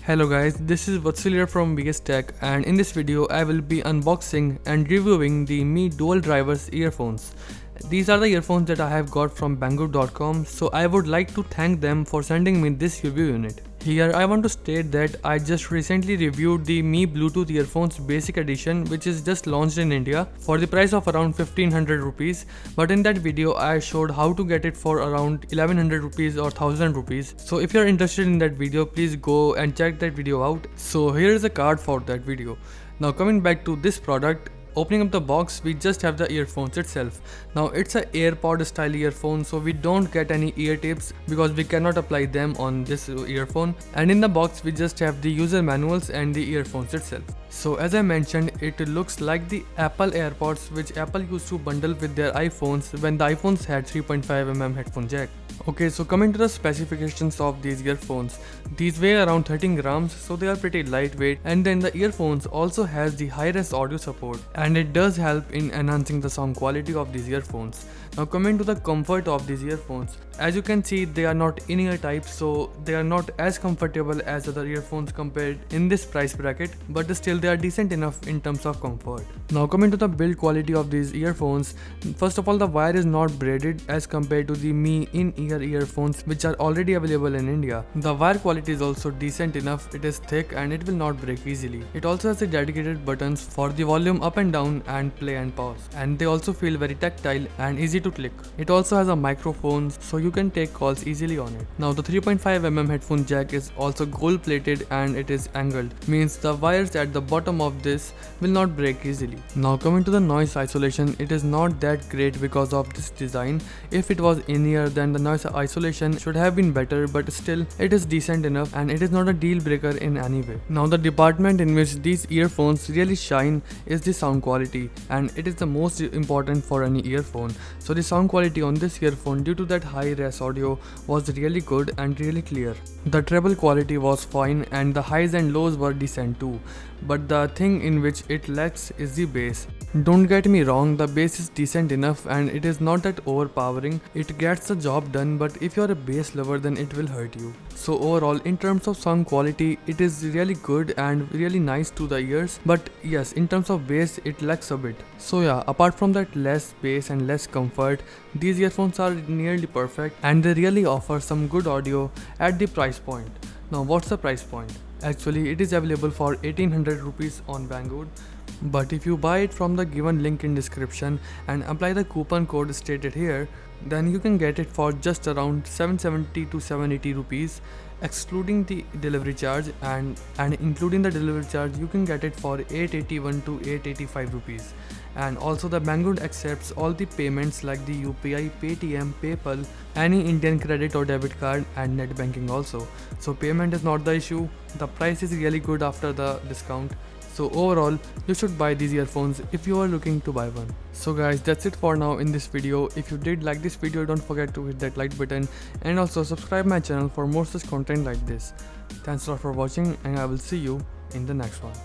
Hello guys, this is Vatsil here from BS Tech, and in this video I will be unboxing and reviewing the Mi Dual Driver Earphones. These are the earphones that I have got from Banggood.com, so I would like to thank them for sending me this review unit. Here I want to state that I just recently reviewed the Mi Bluetooth earphones basic edition, which is just launched in India for the price of around 1500 rupees, but in that video I showed how to get it for around 1100 rupees or 1000 rupees. So if you are interested in that video, please go and check that video out. So here is a card for that video. Now coming back to this product, opening up the box, we just have the earphones itself. Now it's a AirPod style earphone, so we don't get any ear tips because we cannot apply them on this earphone. And in the box we just have the user manuals and the earphones itself. So as I mentioned, it looks like the Apple AirPods which Apple used to bundle with their iPhones when the iPhones had 3.5mm headphone jack. Okay, so coming to the specifications of these earphones, these weigh around 13 grams, so they are pretty lightweight, and then the earphones also has the high-res audio support, and it does help in enhancing the sound quality of these earphones. Now coming to the comfort of these earphones, as you can see they are not in-ear type, so they are not as comfortable as other earphones compared in this price bracket, but still they are decent enough in terms of comfort. Now coming to the build quality of these earphones, first of all the wire is not braided as compared to the Mi in-ear earphones which are already available in India. The wire quality is also decent enough, it is thick and it will not break easily. It also has the dedicated buttons for the volume up and down and play and pause, and they also feel very tactile and easy to click. It also has a microphone, so you can take calls easily on it. Now the 3.5mm headphone jack is also gold plated and it is angled, means the wires at the bottom of this will not break easily. Now coming to the noise isolation, it is not that great because of this design. If it was in-ear then the noise isolation should have been better, but still it is decent enough and it is not a deal breaker in any way. Now the department in which these earphones really shine is the sound quality, and it is the most important for any earphone. So the sound quality on this earphone due to that high-res audio was really good and really clear. The treble quality was fine and the highs and lows were decent too, but the thing in which it lacks is the bass. Don't get me wrong, the bass is decent enough and it is not that overpowering. It gets the job done, but if you're a bass lover then it will hurt you. So overall, in terms of sound quality, it is really good and really nice to the ears, but yes, in terms of bass it lacks a bit. So yeah, apart from that less bass and less comfort, these earphones are nearly perfect and they really offer some good audio at the price point. Now what's the price point? Actually it is available for 1800 rupees on Banggood, but if you buy it from the given link in description and apply the coupon code stated here, then you can get it for just around 770 to 780 rupees excluding the delivery charge, and including the delivery charge you can get it for 881 to 885 rupees. And also the Banggood accepts all the payments like the UPI, Paytm, PayPal, any Indian credit or debit card, and net banking also. So payment is not the issue. The price is really good after the discount. So overall, you should buy these earphones if you are looking to buy one. So guys, that's it for now in this video. If you did like this video, don't forget to hit that like button and also subscribe my channel for more such content like this. Thanks a lot for watching, and I will see you in the next one.